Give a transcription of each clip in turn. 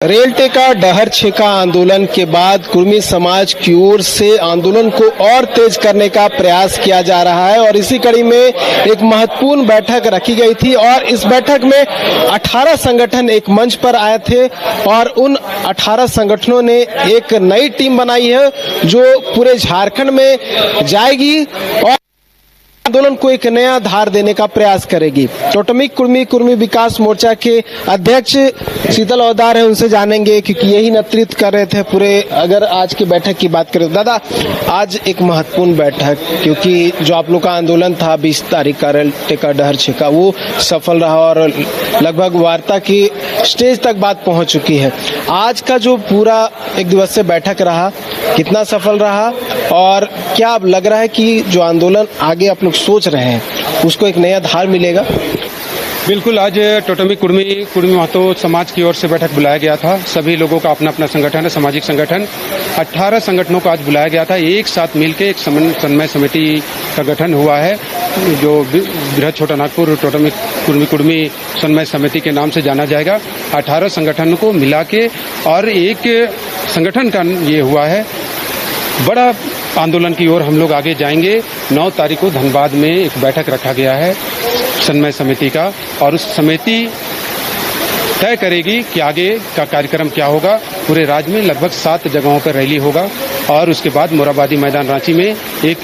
Rail टेका डहर छेका आंदोलन के बाद कुर्मी समाज की ओर से आंदोलन को और तेज करने का प्रयास किया जा रहा है और इसी कड़ी में एक महत्वपूर्ण बैठक रखी गई थी और इस बैठक में 18 संगठन एक मंच पर आए थे और उन 18 संगठनों ने एक नई टीम बनाई है जो पूरे झारखंड में जाएगी और आंदोलन को एक नया धार देने का प्रयास करेगी। टोटमिक कुर्मी विकास मोर्चा के अध्यक्ष शीतल औदार है, उनसे जानेंगे क्योंकि यही नेतृत्व कर रहे थे पूरे। अगर आज की बैठक की बात करें दादा, आज एक महत्वपूर्ण बैठक, क्योंकि जो आप लोग का आंदोलन था 20 तारीख का रेल टेका डहर छेका, वो सफल रहा और लगभग वार्ता की स्टेज तक बात पहुंच चुकी है। आज का जो पूरा एक दिवसीय बैठक रहा, कितना सफल रहा और क्या लग रहा है कि जो आंदोलन आगे आप लोग सोच रहे हैं उसको एक नया धार मिलेगा? बिल्कुल, आज टोटमिक कुर्मी महतो समाज की ओर से बैठक बुलाया गया था। सभी लोगों का अपना अपना संगठन है, सामाजिक संगठन 18 संगठनों को आज बुलाया गया था। एक साथ मिलकर एक समन्वय समिति का गठन हुआ है जो बृहद छोटा नागपुर टोटमिक कुर्मी समन्वय समिति के नाम से जाना जाएगा। 18 संगठनों को मिला के और एक संगठन का ये हुआ है। बड़ा आंदोलन की ओर हम लोग आगे जाएंगे। 9 तारीख को धनबाद में एक बैठक रखा गया है समन्वय समिति का और उस समिति तय करेगी कि आगे का कार्यक्रम क्या होगा। पूरे राज्य में लगभग 7 जगहों पर रैली होगा और उसके बाद मोराबादी मैदान रांची में एक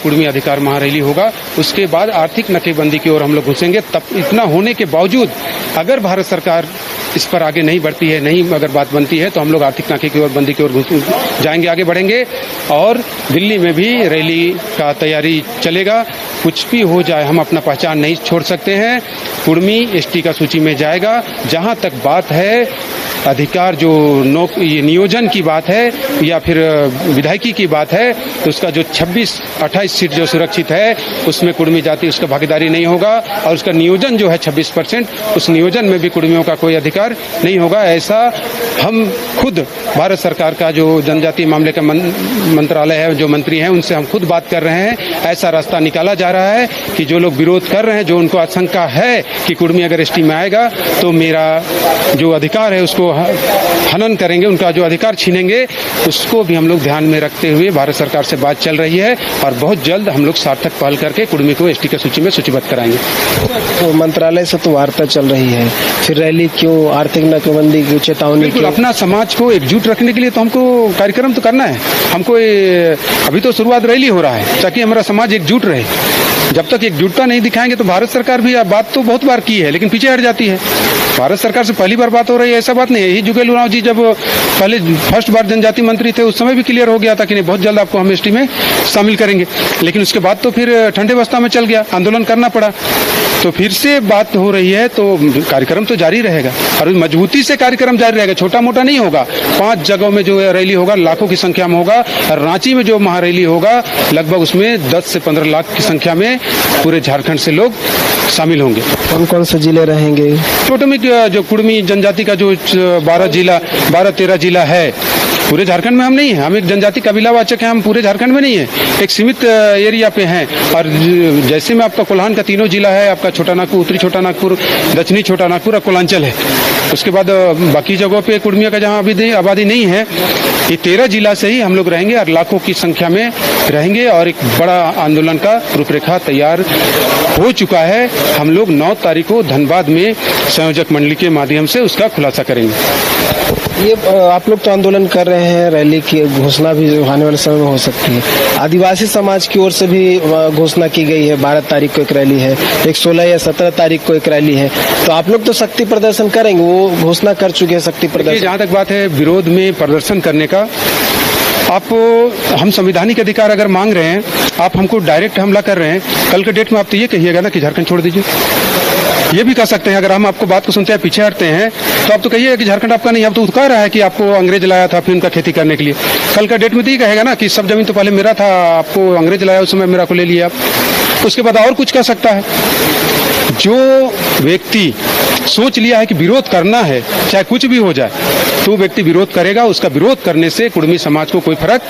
कुर्मी अधिकार महारैली होगा। उसके बाद आर्थिक नाकेबंदी की ओर हम लोग घुसेंगे। तब इतना होने के बावजूद अगर भारत सरकार इस पर आगे नहीं बढ़ती है, नहीं अगर बात बनती है, तो हम लोग आर्थिक नाके की ओर बंदी की ओर जाएंगे, आगे बढ़ेंगे और दिल्ली में भी रैली का तैयारी चलेगा। कुछ भी हो जाए हम अपना पहचान नहीं छोड़ सकते हैं। कुर्मी एसटी का सूची में जाएगा। जहां तक बात है अधिकार जो नियोजन की बात है या फिर विधायकी की बात है, तो उसका जो 26-28 सीट जो सुरक्षित है उसमें कुर्मी जाति उसका भागीदारी नहीं होगा और उसका नियोजन जो है 26%, उस नियोजन में भी कुर्मियों का कोई अधिकार नहीं होगा। ऐसा हम खुद भारत सरकार का जो जनजातीय मामले का मंत्रालय है, जो मंत्री हैं, उनसे हम खुद बात कर रहे हैं। ऐसा रास्ता निकाला जा रहा है कि जो लोग विरोध कर रहे हैं, जो उनको आशंका है कि कुर्मी अगर एसटी में आएगा तो मेरा जो अधिकार है उसको हनन करेंगे, उनका जो अधिकार छीनेंगे, उसको भी हम लोग ध्यान में रखते हुए भारत सरकार से बात चल रही है और बहुत जल्द हम लोग सार्थक पहल करके कुर्मी को एसटी की सूची में सूचीबद्ध कराएंगे। तो मंत्रालय से तो वार्ता चल रही है, फिर रैली क्यों? आर्थिक नाकेबंदी की चेतावनी क्यों? अपना समाज को एकजुट रखने के लिए तो हमको कार्यक्रम तो करना है। हमको अभी तो शुरुआत रैली हो रहा है ताकि हमारा समाज एकजुट रहे। जब तक एकजुटता नहीं दिखाएंगे तो भारत सरकार भी बात तो बहुत बार की है लेकिन पीछे हट जाती है। भारत सरकार से पहली बार बात हो रही है, ऐसा बात नहीं है। यही जुगेल उरांव जी जब पहले फर्स्ट बार जनजाति मंत्री थे उस समय भी क्लियर हो गया था कि नहीं, बहुत जल्द आपको हम एसटी में शामिल करेंगे। लेकिन उसके बाद तो फिर ठंडे बस्ता में चल गया, आंदोलन करना पड़ा। तो फिर से बात हो रही है तो कार्यक्रम तो जारी रहेगा और मजबूती से कार्यक्रम जारी रहेगा, छोटा मोटा नहीं होगा। 5 जगहों में जो रैली होगा लाखों की संख्या में होगा। रांची में जो महारैली होगा लगभग उसमें 10 से 15 लाख की संख्या में पूरे झारखंड से लोग शामिल होंगे। कौन कौन से जिले रहेंगे? टोटमिक जो कुर्मी जनजाति का जो 12-13 जिला है, पूरे झारखंड में हम नहीं है। हम एक जनजाति कबीलावाचक हैं, हम पूरे झारखंड में नहीं है, एक सीमित एरिया पे हैं। और जैसे में आपका कोल्हान का 3 जिला है, आपका छोटा नागपुर, उत्तरी छोटा नागपुर, दक्षिणी छोटा नागपुर और कोलांचल है। उसके बाद बाकी जगहों पे कुर्मियों का जहाँ अभी आबादी नहीं है, ये 13 जिला से ही हम लोग रहेंगे और लाखों की संख्या में रहेंगे और एक बड़ा आंदोलन का रूपरेखा तैयार हो चुका है। हम लोग 9 तारीख को धनबाद में संयोजक मंडली के माध्यम से उसका खुलासा करेंगे। ये आप लोग तो आंदोलन कर रहे हैं, रैली की घोषणा भी आने वाले समय में हो सकती है। आदिवासी समाज की ओर से भी घोषणा की गई है, 12 तारीख को एक रैली है, एक 16 या 17 तारीख को एक रैली है। तो आप लोग तो शक्ति प्रदर्शन करेंगे, वो घोषणा कर चुके हैं शक्ति प्रदर्शन। जहाँ तक बात है विरोध में प्रदर्शन करने का, हम संवैधानिक अधिकार अगर मांग रहे हैं, आप हमको डायरेक्ट हमला कर रहे हैं, कल के डेट में आप तो ये कहिएगा ना कि झारखंड छोड़ दीजिए। ये भी कह सकते हैं, अगर हम आपको बात को सुनते हैं पीछे हटते हैं तो आप तो कहिए कि झारखंड आपका नहीं। अब तो कह रहा है कि आपको अंग्रेज लाया था फिर उनका खेती करने के लिए। कल का डेट में तो ये कहेगा ना कि सब जमीन तो पहले मेरा था, आपको अंग्रेज लाया उस समय मेरा को ले लिया आप। उसके बाद और कुछ कह सकता है। जो व्यक्ति सोच लिया है कि विरोध करना है, चाहे कुछ भी हो जाए, तो व्यक्ति विरोध करेगा। उसका विरोध करने से कुर्मी समाज को कोई फर्क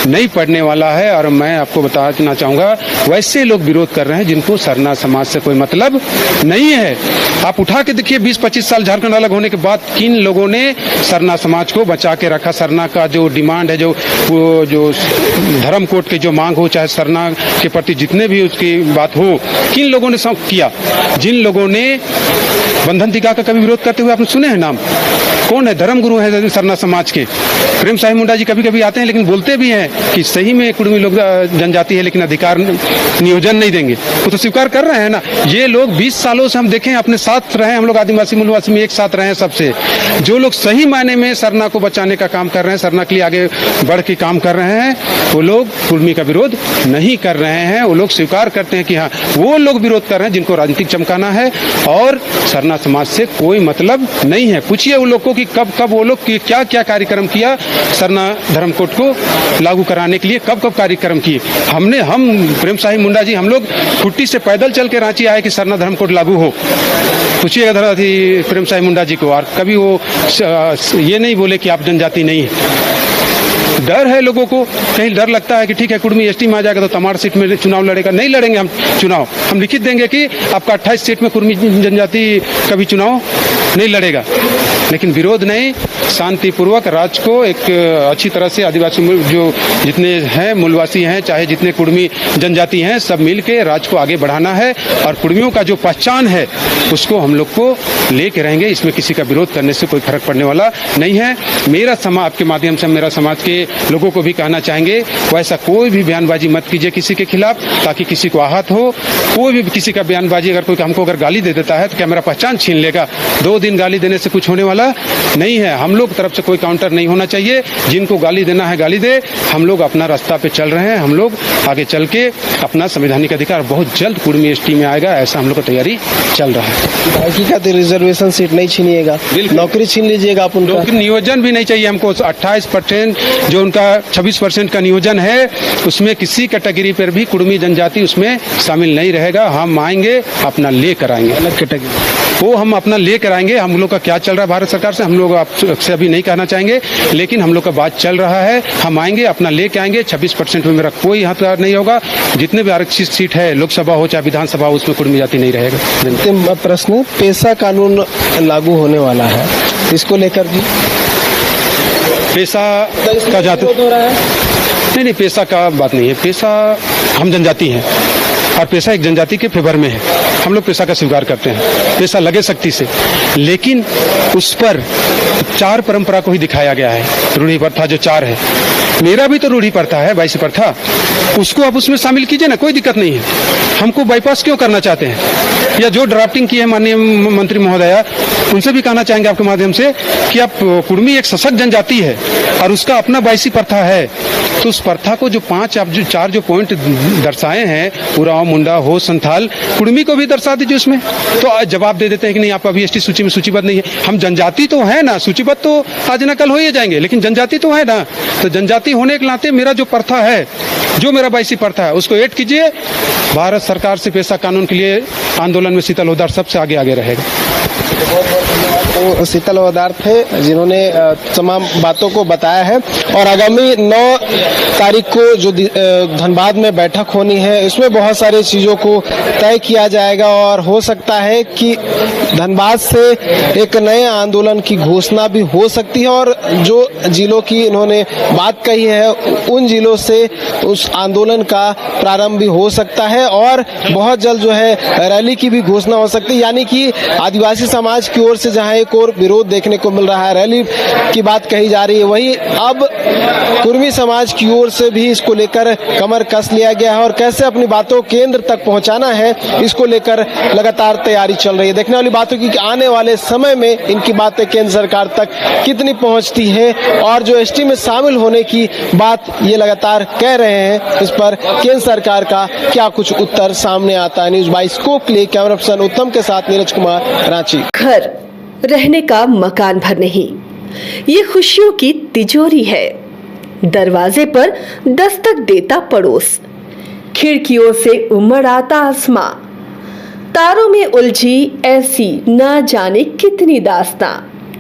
नहीं पड़ने वाला है। और मैं आपको बताना चाहूँगा, वैसे लोग विरोध कर रहे हैं जिनको सरना समाज से कोई मतलब नहीं है। आप उठा के देखिए 20-25 साल झारखंड अलग होने के बाद किन लोगों ने सरना समाज को बचा के रखा। सरना का जो डिमांड है, जो धर्म कोड की जो मांग हो, चाहे सरना के प्रति जितने भी उसकी बात हो, किन लोगों ने किया? जिन लोगों ने बंधन टीका का कभी विरोध करते हुए आपने सुने हैं नाम? कौन है? धर्म गुरु है सरना समाज के प्रेम साहिब मुंडा जी। कभी कभी आते हैं लेकिन बोलते भी हैं कि सही में कुर्मी लोग जनजाति है लेकिन अधिकार नियोजन नहीं देंगे। वो तो स्वीकार कर रहे हैं ना। ये लोग 20 सालों से हम देखें अपने साथ रहे, हम लोग आदिवासी मूलवासी में एक साथ रहे हैं सबसे। जो लोग सही मायने में सरना को बचाने का काम कर रहे हैं, सरना के लिए आगे बढ़ के काम कर रहे हैं, वो लोग कुर्मी का विरोध नहीं कर रहे हैं। वो लोग स्वीकार करते हैं कि हाँ, वो लोग विरोध कर रहे हैं जिनको राजनीतिक चमकाना है और सरना समाज से कोई मतलब नहीं है। पूछिए उन लोग को कि कब वो लोग क्या क्या कार्यक्रम किया सरना धर्म कोड को लागू कराने के लिए, कब कार्यक्रम किए। हम प्रेम साहिब मुंडा जी, हम लोग खुट्टी से पैदल चल के रांची आए कि सरना धर्म कोड लागू हो। पूछिए प्रेम साहिब मुंडा जी को, और कभी वो ये नहीं बोले कि आप जनजाति नहीं है। डर है लोगों को, कहीं डर लगता है कि ठीक है कुर्मी एसटी में आ जाएगा तो तमाड़ सीट में चुनाव लड़ेगा। नहीं लड़ेंगे हम चुनाव, हम लिखित देंगे कि आपका 28 सीट में कुर्मी जनजाति कभी चुनाव नहीं लड़ेगा। लेकिन विरोध नहीं, शांतिपूर्वक राज्य को एक अच्छी तरह से आदिवासी जो जितने हैं मूलवासी हैं, चाहे जितने कुर्मी जनजाति हैं, सब मिल के राज्य को आगे बढ़ाना है। और कुर्मियों का जो पहचान है उसको हम लोग को लेके रहेंगे। इसमें किसी का विरोध करने से कोई फर्क पड़ने वाला नहीं है। मेरा समाज, आपके माध्यम से मेरा समाज के लोगों को भी कहना चाहेंगे, वैसा कोई भी बयानबाजी मत कीजिए किसी के खिलाफ, ताकि किसी को आहत हो। कोई भी किसी का बयानबाजी, अगर कोई हमको अगर गाली दे देता है तो क्या मेरा पहचान छीन लेगा? 2 दिन गाली देने से कुछ होने वाला नहीं है। हम लोग तरफ से कोई काउंटर नहीं होना चाहिए। जिनको गाली देना है गाली दे। हम लोग अपना रास्ता पे चल रहे हैं। हम लोग आगे चल के अपना संवैधानिक अधिकार, बहुत जल्द कुर्मी एसटी में आएगा, ऐसा हम लोग का तैयारी चल रहा है। बाकी का तो रिजर्वेशन सीट नहीं छीनिएगा, नौकरी छीन लीजिएगा आप उनका। नियोजन भी नहीं चाहिए हमको। 28% जो उनका 26% का नियोजन है, उसमें किसी कैटेगरी पर भी कुर्मी जनजाति उसमें शामिल नहीं रहेगा। हम आएंगे, अपना लेकर आएंगे। अलग कैटेगरी वो हम अपना लेकर आएंगे। हम लोग का क्या चल रहा है भारत सरकार से, हम लोग आपसे अभी नहीं कहना चाहेंगे, लेकिन हम लोग का बात चल रहा है। हम आएंगे, अपना लेके आएंगे। 26% में मेरा कोई हाथ नहीं होगा। जितने भी आरक्षित सीट है, लोकसभा हो चाहे विधानसभा हो, उसमें कुर्मी जाति नहीं रहेगा। अंतिम प्रश्न, पेशा कानून लागू होने वाला है, इसको लेकर भी पेशा का जाति नहीं, पेशा का बात नहीं है। पेशा, हम जनजाति हैं और पेशा एक जनजाति के फेवर में है। हम लोग पेशा का स्वीकार करते हैं, पेशा लगे सख्ती से, लेकिन उस पर 4 परंपरा को ही दिखाया गया है। रूढ़ी प्रथा जो 4 है, मेरा भी तो रूढ़ी प्रथा है, 22 प्रथा, उसको आप उसमें शामिल कीजिए ना, कोई दिक्कत नहीं है। हमको बाईपास क्यों करना चाहते हैं? या जो ड्राफ्टिंग की है माननीय मंत्री महोदया, उनसे भी कहना चाहेंगे आपके माध्यम से कि आप कुर्मी एक सशक्त जनजाति है और उसका अपना 22 प्रथा है, तो उस प्रथा को जो 4 जो पॉइंट दर्शाए हैं, उराव, मुंडा, हो, संथाल, कुर्मी को भी दर्शा दीजिए उसमें। तो जवाब दे देते हैं कि नहीं, आप अभी एसटी सूची में सूचीबद्ध नहीं है। हम जनजाति तो है ना, सूचीबद्ध तो आज न कल हो ही जाएंगे, लेकिन जनजाति तो है ना। तो जनजाति होने के नाते मेरा जो प्रथा है, जो मेरा 22 प्रथा है, उसको ऐड कीजिए। भारत सरकार से पेशा कानून के लिए आंदोलन में शीतल होदार सबसे आगे रहेगा। तो शीतल होदार थे जिन्होंने तमाम बातों को बताया है। और आगामी 9 तारीख को जो धनबाद में बैठक होनी है, इसमें बहुत सारी चीज़ों को तय किया जाएगा और हो सकता है कि धनबाद से एक नए आंदोलन की घोषणा भी हो सकती है। और जो जिलों की इन्होंने बात कही है, उन जिलों से उस आंदोलन का प्रारंभ भी हो सकता है और बहुत जल्द जो है रैली की भी घोषणा हो सकती है। यानी कि आदिवासी समाज की ओर से जहां एक और विरोध देखने को मिल रहा है, रैली की बात कही जा रही है, वही अब कुर्मी समाज की ओर से भी इसको लेकर कमर कस लिया गया है और कैसे अपनी बातों केंद्र तक पहुंचाना है, इसको लेकर लगातार तैयारी चल रही है। देखने वाली बात होगी कि आने वाले समय में इनकी बातें केंद्र सरकार तक कितनी पहुंचती है और जो एसटी में शामिल होने की बात ये लगातार कह रहे हैं, इस पर केंद्र सरकार का क्या कुछ उत्तर सामने आता है। न्यूज़ 22 को के लिए कैमरा पर्सन उत्तम के साथ नीरज कुमार, रांची। घर रहने का मकान भर नहीं, ये खुशियों की तिजोरी है। दरवाजे पर दस्तक देता पड़ोस, खिड़कियों से उमड़ आता आसमां, तारों में उलझी ऐसी न जाने कितनी दास्तां।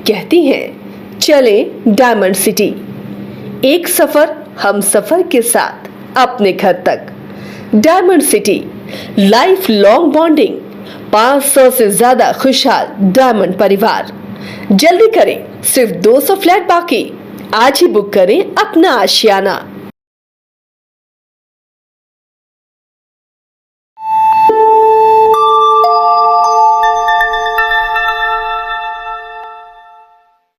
कहती हैं चले डायमंड सिटी, एक सफर हम सफर के साथ अपने घर तक। Diamond city, life long bonding, 500 से ज्यादा खुशहाल डायमंड परिवार। जल्दी करें, सिर्फ 200 फ्लैट बाकी। आज ही बुक करें अपना आशियाना।